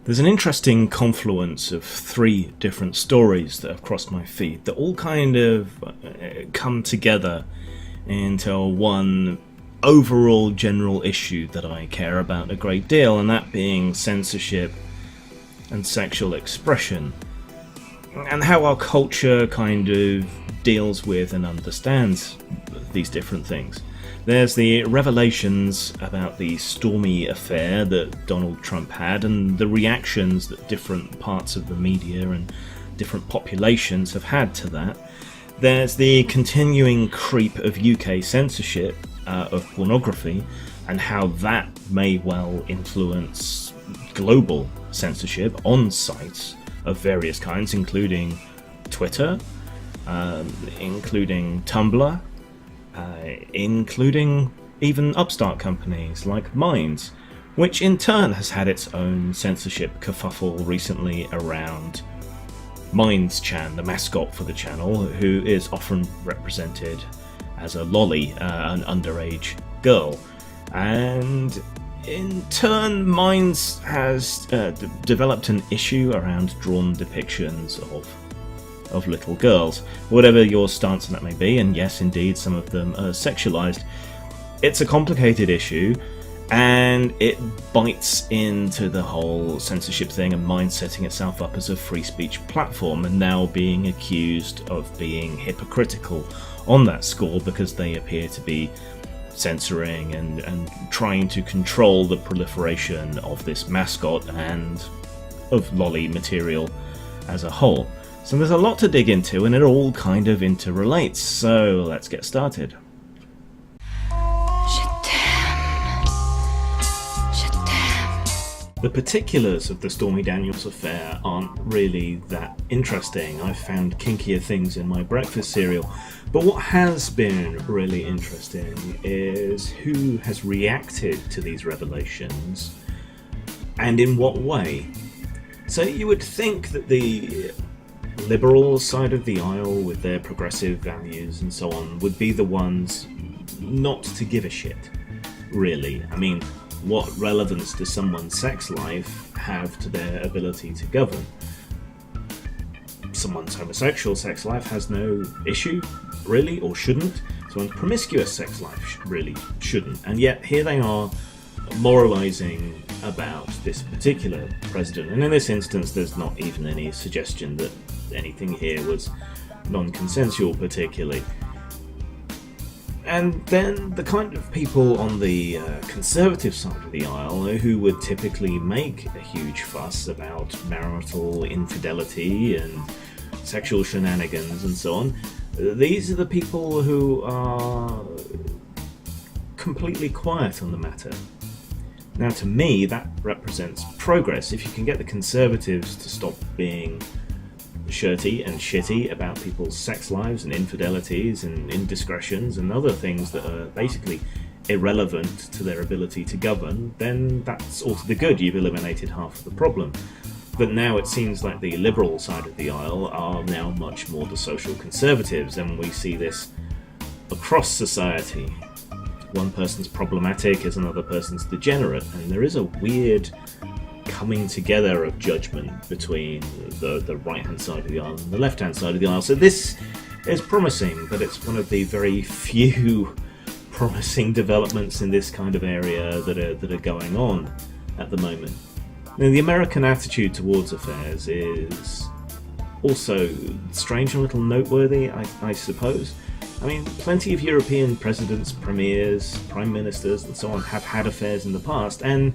There's an interesting confluence of three different stories that have crossed my feed that all kind of come together into one overall general issue that I care about a great deal, and that being censorship and sexual expression, and how our culture kind of deals with and understands these different things. There's the revelations about the Stormy affair that Donald Trump had, and the reactions that different parts of the media and different populations have had to that. There's the continuing creep of UK censorship of pornography, and how that may well influence global censorship on sites of various kinds, including Twitter, including Tumblr, including even upstart companies like Minds, which in turn has had its own censorship kerfuffle recently around Minds-chan, the mascot for the channel, who is often represented as a lolly, an underage girl. And in turn, Minds has developed an issue around drawn depictions of little girls. Whatever your stance on that may be, and yes, indeed, some of them are sexualized, it's a complicated issue, and it bites into the whole censorship thing, and Mind setting itself up as a free speech platform, and now being accused of being hypocritical on that score because they appear to be censoring and trying to control the proliferation of this mascot and of lolly material as a whole. So there's a lot to dig into, and it all kind of interrelates, so let's get started. The particulars of the Stormy Daniels affair aren't really that interesting. I've found kinkier things in my breakfast cereal. But what has been really interesting is who has reacted to these revelations, and in what way. So you would think that the liberal side of the aisle, with their progressive values and so on, would be the ones not to give a shit, really. I mean, what relevance does someone's sex life have to their ability to govern? Someone's homosexual sex life has no issue, really, or shouldn't. Someone's promiscuous sex life really shouldn't. And yet here they are moralizing about this particular president. And in this instance, there's not even any suggestion that anything here was non-consensual particularly. And then the kind of people on the conservative side of the aisle who would typically make a huge fuss about marital infidelity and sexual shenanigans and so on, these are the people who are completely quiet on the matter. Now, to me, that represents progress. If you can get the conservatives to stop being shirty and shitty about people's sex lives and infidelities and indiscretions and other things that are basically irrelevant to their ability to govern, then that's all to the good. You've eliminated half of the problem. But now it seems like the liberal side of the aisle are now much more the social conservatives, and we see this across society. One person's problematic as another person's degenerate, and there is a weird coming together of judgment between the right-hand side of the aisle and the left-hand side of the aisle. So this is promising, but it's one of the very few promising developments in this kind of area that are going on at the moment. Now, the American attitude towards affairs is also strange and a little noteworthy, I suppose. I mean, plenty of European presidents, premiers, prime ministers, and so on have had affairs in the past, and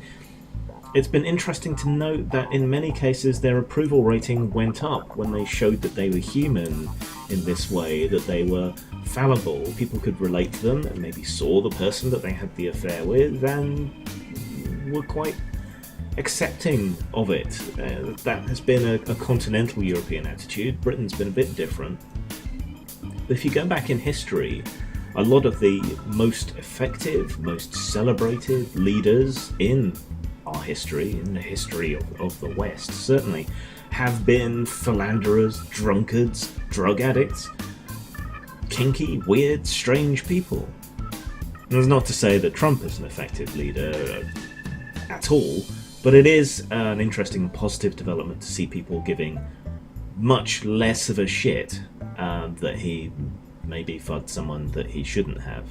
it's been interesting to note that in many cases their approval rating went up when they showed that they were human in this way, that they were fallible. People could relate to them and maybe saw the person that they had the affair with and were quite accepting of it. That has been a continental European attitude. Britain's been a bit different. But if you go back in history, a lot of the most effective, most celebrated leaders in our history, in the history of the West, certainly, have been philanderers, drunkards, drug addicts, kinky, weird, strange people. And that's not to say that Trump is an effective leader at all. But it is an interesting and positive development to see people giving much less of a shit that he maybe fucked someone that he shouldn't have.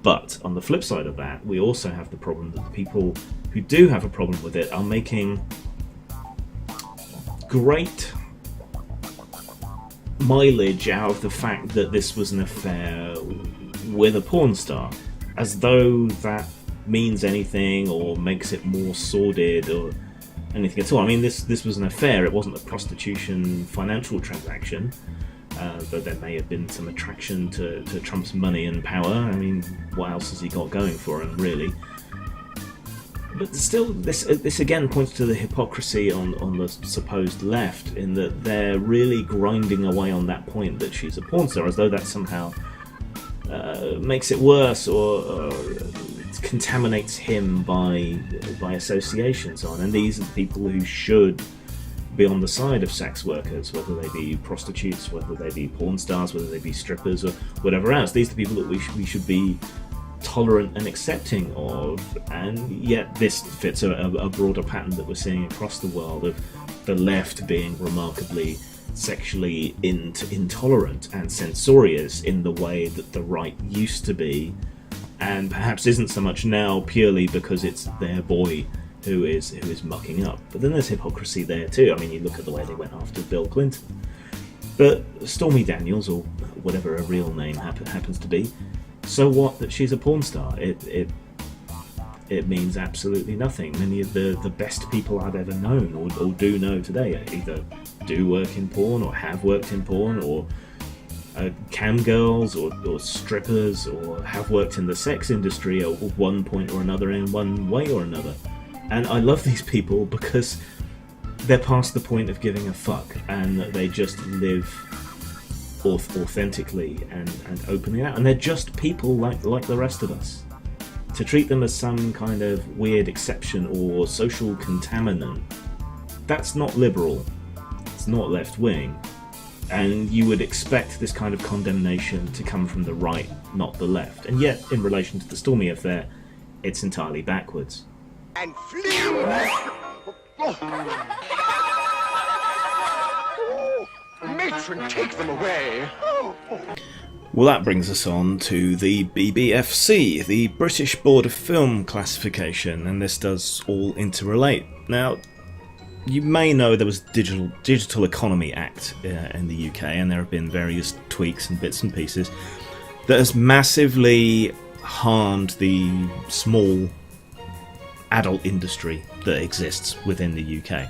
But on the flip side of that, we also have the problem that the people who do have a problem with it are making great mileage out of the fact that this was an affair with a porn star, as though that means anything or makes it more sordid or anything at all. I mean, this was an affair. It wasn't a prostitution financial transaction, though there may have been some attraction to Trump's money and power. I mean, what else has he got going for him, really? But still, this again points to the hypocrisy on the supposed left, in that they're really grinding away on that point that she's a porn star, as though that somehow makes it worse or contaminates him by association and so on. And these are the people who should be on the side of sex workers, whether they be prostitutes, whether they be porn stars, whether they be strippers or whatever else. These are the people that we should be tolerant and accepting of, and yet this fits a broader pattern that we're seeing across the world of the left being remarkably sexually intolerant and censorious in the way that the right used to be, and perhaps isn't so much now, purely because it's their boy who is mucking up. But then there's hypocrisy there too. I mean, you look at the way they went after Bill Clinton. But Stormy Daniels, or whatever her real name happens to be, so what that she's a porn star? It means absolutely nothing. Many of the best people I've ever known or do know today either do work in porn or have worked in porn, or cam girls or strippers, or have worked in the sex industry at one point or another, in one way or another. And I love these people because they're past the point of giving a fuck, and they just live authentically and openly out, and they're just people like the rest of us. To treat them as some kind of weird exception or social contaminant, that's not liberal, it's not left-wing, and you would expect this kind of condemnation to come from the right, not the left. And yet, in relation to the Stormy affair, it's entirely backwards. And flee! Matron, take them away! Well, that brings us on to the BBFC, the British Board of Film Classification, and this does all interrelate. Now, you may know there was Digital Economy Act in the UK, and there have been various tweaks and bits and pieces that has massively harmed the small adult industry that exists within the UK.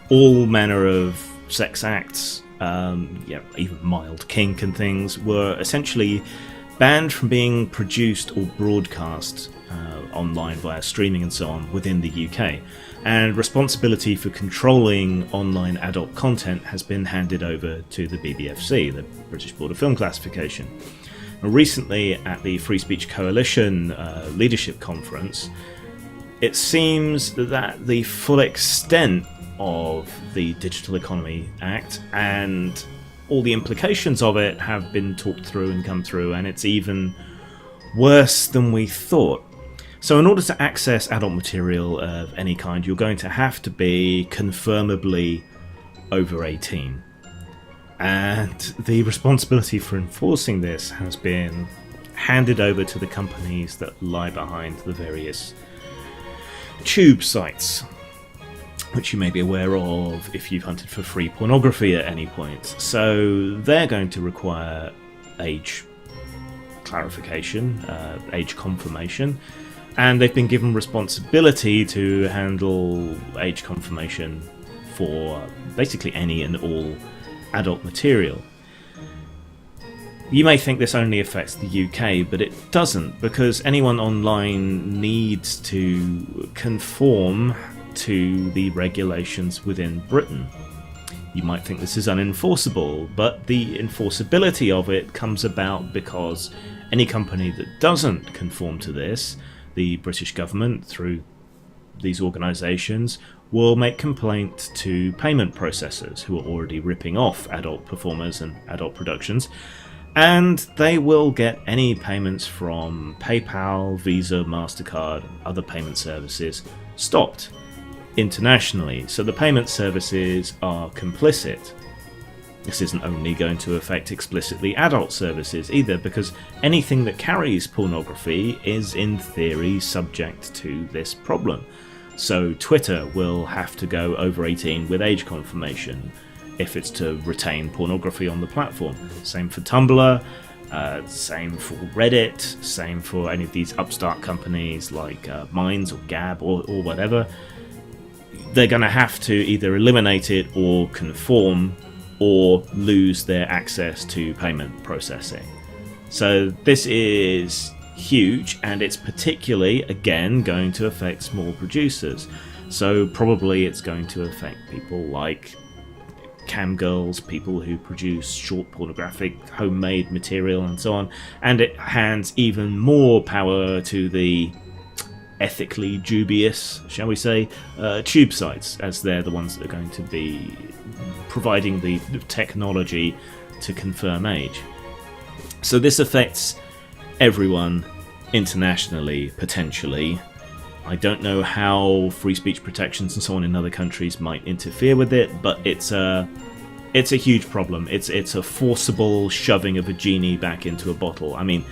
All manner of sex acts, even mild kink and things, were essentially banned from being produced or broadcast online via streaming and so on within the UK. And responsibility for controlling online adult content has been handed over to the BBFC, the British Board of Film Classification. Now, recently at the Free Speech Coalition Leadership Conference, it seems that the full extent of the Digital Economy Act and all the implications of it have been talked through and come through, and it's even worse than we thought. So in order to access adult material of any kind, you're going to have to be confirmably over 18. And the responsibility for enforcing this has been handed over to the companies that lie behind the various tube sites, which you may be aware of if you've hunted for free pornography at any point. So they're going to require age clarification, age confirmation, and they've been given responsibility to handle age confirmation for basically any and all adult material. You may think this only affects the UK, but it doesn't, because anyone online needs to conform to the regulations within Britain. You might think this is unenforceable, but the enforceability of it comes about because any company that doesn't conform to this, the British government, through these organisations, will make complaint to payment processors who are already ripping off adult performers and adult productions, and they will get any payments from PayPal, Visa, MasterCard, other payment services stopped internationally. So the payment services are complicit. This isn't only going to affect explicitly adult services either, because anything that carries pornography is in theory subject to this problem. So Twitter will have to go over 18 with age confirmation if it's to retain pornography on the platform. Same for Tumblr, same for Reddit, same for any of these upstart companies like Minds or Gab or whatever. They're going to have to either eliminate it or conform or lose their access to payment processing. So this is huge, and it's particularly, again, going to affect small producers. So probably it's going to affect people like cam girls, people who produce short pornographic homemade material and so on, and it hands even more power to the ethically dubious, shall we say, tube sites, as they're the ones that are going to be providing the technology to confirm age. So this affects everyone internationally, potentially. I don't know how free speech protections and so on in other countries might interfere with it, but it's a huge problem. It's a forcible shoving of a genie back into a bottle. I mean,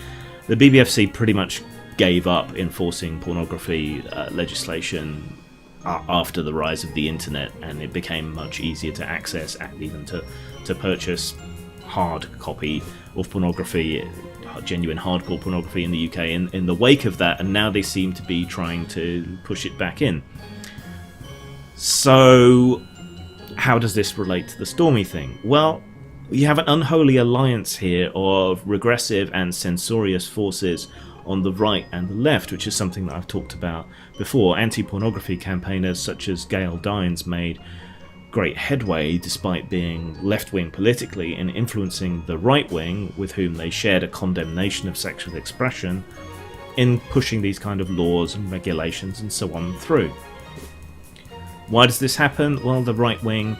the BBFC pretty much gave up enforcing pornography legislation after the rise of the internet, and it became much easier to access and even to purchase hard copy of pornography, genuine hardcore pornography in the UK in the wake of that, and now they seem to be trying to push it back in. So how does this relate to the Stormy thing? Well, you have an unholy alliance here of regressive and censorious forces on the right and the left, which is something that I've talked about before. Anti-pornography campaigners such as Gail Dines made great headway despite being left-wing politically in influencing the right-wing, with whom they shared a condemnation of sexual expression, in pushing these kind of laws and regulations and so on through. Why does this happen? Well, the right-wing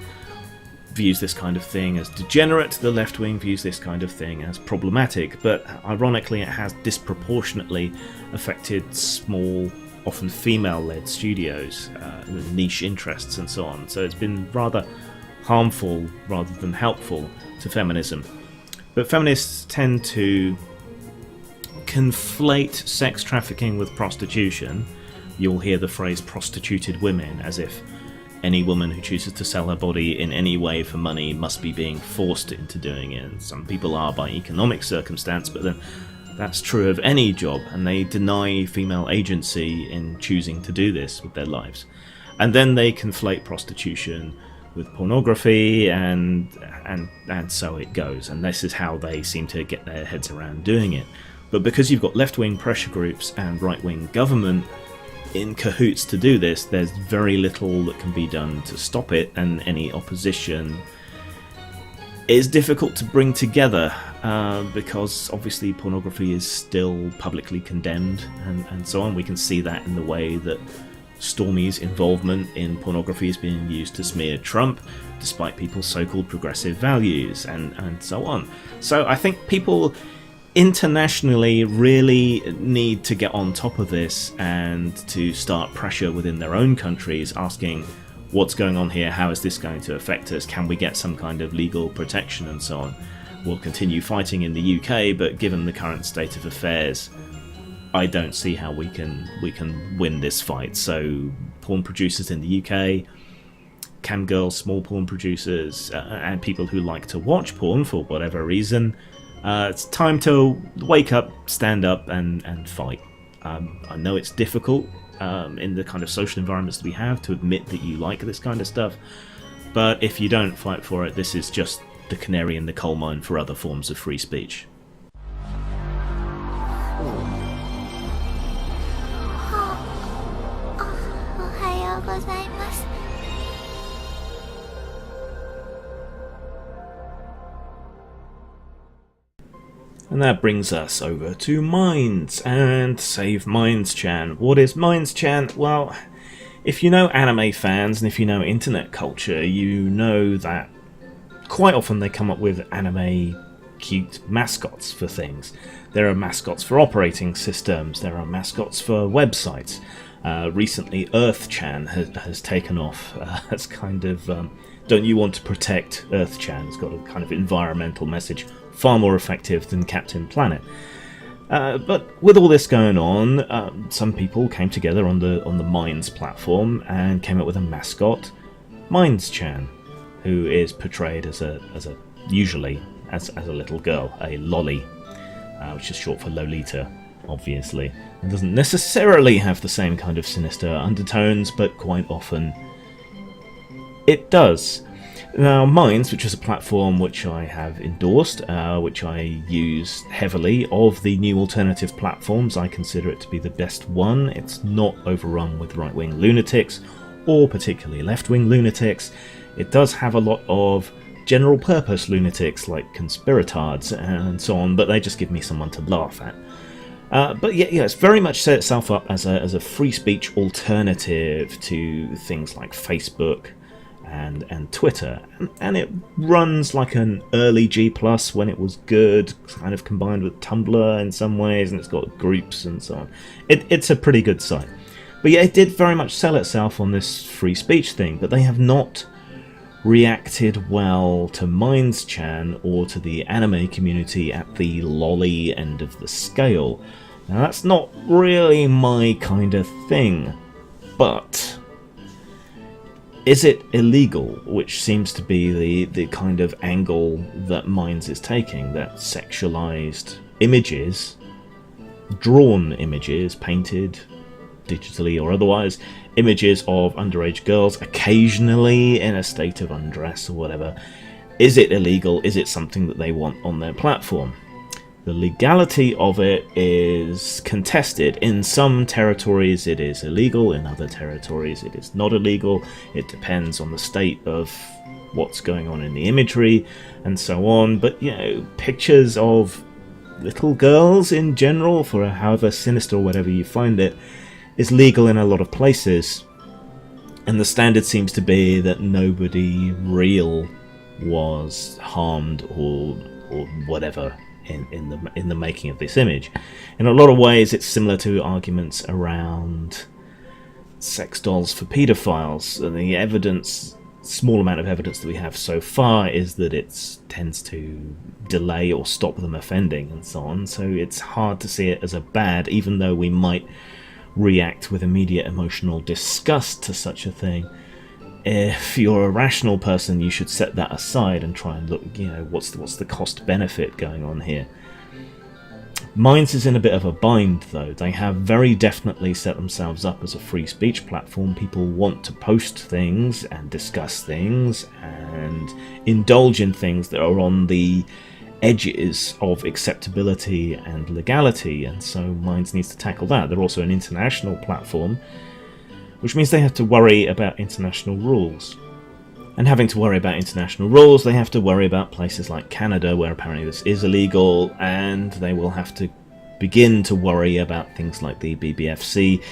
views this kind of thing as degenerate, the left-wing views this kind of thing as problematic, but ironically it has disproportionately affected small, often female-led studios with niche interests and so on. So it's been rather harmful rather than helpful to feminism. But feminists tend to conflate sex trafficking with prostitution. You'll hear the phrase prostituted women, as if any woman who chooses to sell her body in any way for money must be being forced into doing it. And some people are by economic circumstance, but then that's true of any job, and they deny female agency in choosing to do this with their lives. And then they conflate prostitution with pornography, and so it goes. And this is how they seem to get their heads around doing it. But because you've got left-wing pressure groups and right-wing government in cahoots to do this, there's very little that can be done to stop it, and any opposition is difficult to bring together because obviously pornography is still publicly condemned and so on. We can see that in the way that Stormy's involvement in pornography is being used to smear Trump, despite people's so-called progressive values and so on. So I think people internationally really need to get on top of this and to start pressure within their own countries, asking what's going on here, how is this going to affect us, can we get some kind of legal protection and so on. We'll continue fighting in the UK, but given the current state of affairs, I don't see how we can win this fight. So porn producers in the UK, cam girls, small porn producers, and people who like to watch porn for whatever reason, it's time to wake up, stand up, and fight. I know it's difficult in the kind of social environments that we have to admit that you like this kind of stuff, but if you don't fight for it, this is just the canary in the coal mine for other forms of free speech. And that brings us over to Minds and Save Minds Chan. What is Minds Chan? Well, if you know anime fans and if you know internet culture, you know that quite often they come up with anime cute mascots for things. There are mascots for operating systems, there are mascots for websites. Recently, Earth-chan has taken off as kind of, don't you want to protect Earth-chan? It's got a kind of environmental message, far more effective than Captain Planet. But with all this going on, some people came together on the Minds platform and came up with a mascot, Minds-chan, who is portrayed as usually as a little girl, a lolly, which is short for Lolita, obviously. It doesn't necessarily have the same kind of sinister undertones, but quite often it does. Now, Minds, which is a platform which I have endorsed, which I use heavily, of the new alternative platforms, I consider it to be the best one. It's not overrun with right-wing lunatics, or particularly left-wing lunatics. It does have a lot of general-purpose lunatics, like conspiratards and so on, but they just give me someone to laugh at. But yeah, it's very much set itself up as a free speech alternative to things like Facebook and Twitter, and it runs like an early G+ when it was good, kind of combined with Tumblr in some ways, and it's got groups and so on. It's a pretty good site. But yeah, it did very much sell itself on this free speech thing, but they have not reacted well to Minds-chan or to the anime community at the lolly end of the scale. Now, that's not really my kind of thing, but is it illegal, which seems to be the kind of angle that Minds is taking, that sexualized images, drawn images, painted digitally or otherwise, images of underage girls, occasionally in a state of undress or whatever. Is it illegal? Is it something that they want on their platform? The legality of it is contested. In some territories it is illegal, in other territories it is not illegal. It depends on the state of what's going on in the imagery and so on. But, you know, pictures of little girls in general, for however sinister or whatever you find it, is legal in a lot of places. And the standard seems to be that nobody real was harmed or whatever in the making of this image. In a lot of ways, it's similar to arguments around sex dolls for paedophiles. And the evidence, small amount of evidence that we have so far, is that it tends to delay or stop them offending and so on. So it's hard to see it as a bad, even though we might react with immediate emotional disgust to such a thing. If you're a rational person, you should set that aside and try and look, you know, what's the cost benefit going on here. Minds is in a bit of a bind, though. They have very definitely set themselves up as a free speech platform. People want to post things and discuss things and indulge in things that are on the edges of acceptability and legality, and so Minds needs to tackle that. They're also an international platform, which means they have to worry about international rules. And having to worry about international rules, they have to worry about places like Canada, where apparently this is illegal, and they will have to begin to worry about things like the BBFC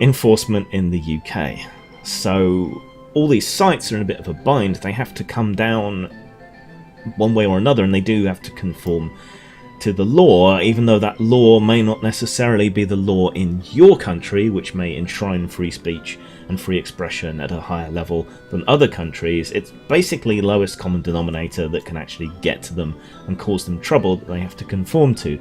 enforcement in the UK. So all these sites are in a bit of a bind. They have to come down one way or another, and they do have to conform to the law, even though that law may not necessarily be the law in your country, which may enshrine free speech and free expression at a higher level than other countries. It's basically lowest common denominator that can actually get to them and cause them trouble that they have to conform to.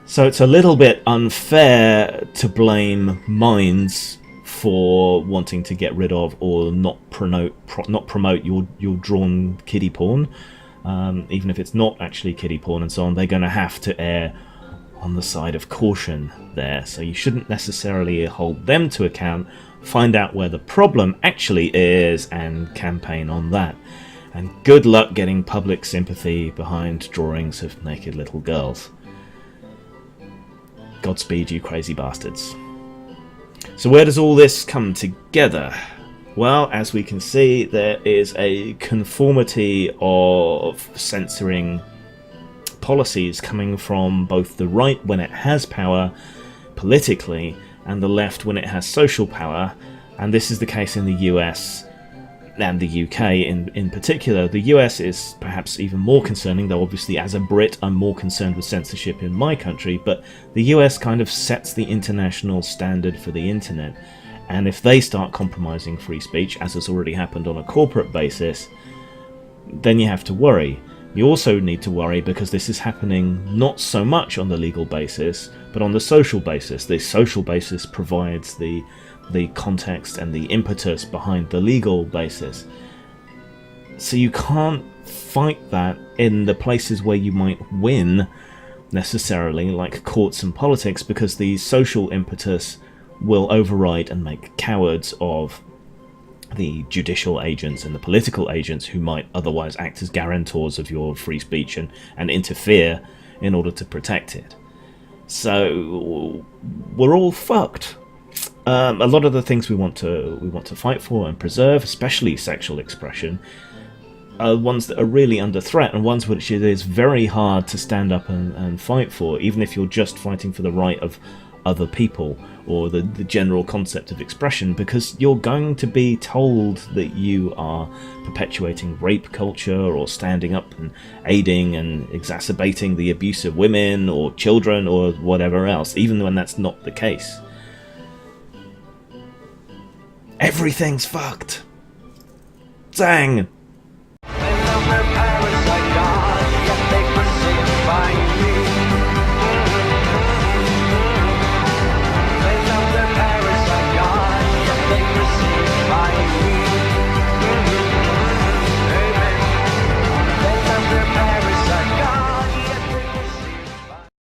So it's a little bit unfair to blame Minds for wanting to get rid of or not promote your drawn kiddie porn. Even if it's not actually kiddie porn and so on, they're going to have to err on the side of caution there. So you shouldn't necessarily hold them to account. Find out where the problem actually is and campaign on that. And good luck getting public sympathy behind drawings of naked little girls. Godspeed, you crazy bastards. So where does all this come together? Well, as we can see, there is a conformity of censoring policies coming from both the right when it has power politically and the left when it has social power, and this is the case in the US and the UK in particular. The US is perhaps even more concerning, though obviously as a Brit I'm more concerned with censorship in my country, but the US kind of sets the international standard for the internet. And if they start compromising free speech, as has already happened on a corporate basis, then you have to worry. You also need to worry because this is happening not so much on the legal basis, but on the social basis. The social basis provides the context and the impetus behind the legal basis. So you can't fight that in the places where you might win necessarily, like courts and politics, because the social impetus will override and make cowards of the judicial agents and the political agents who might otherwise act as guarantors of your free speech and interfere in order to protect it. So we're all fucked. A lot of the things we want to fight for and preserve, especially sexual expression, are ones that are really under threat, and ones which it is very hard to stand up and fight for, even if you're just fighting for the right of other people or the general concept of expression, because you're going to be told that you are perpetuating rape culture or standing up and aiding and exacerbating the abuse of women or children or whatever else, even when that's not the case. Everything's fucked. Zang!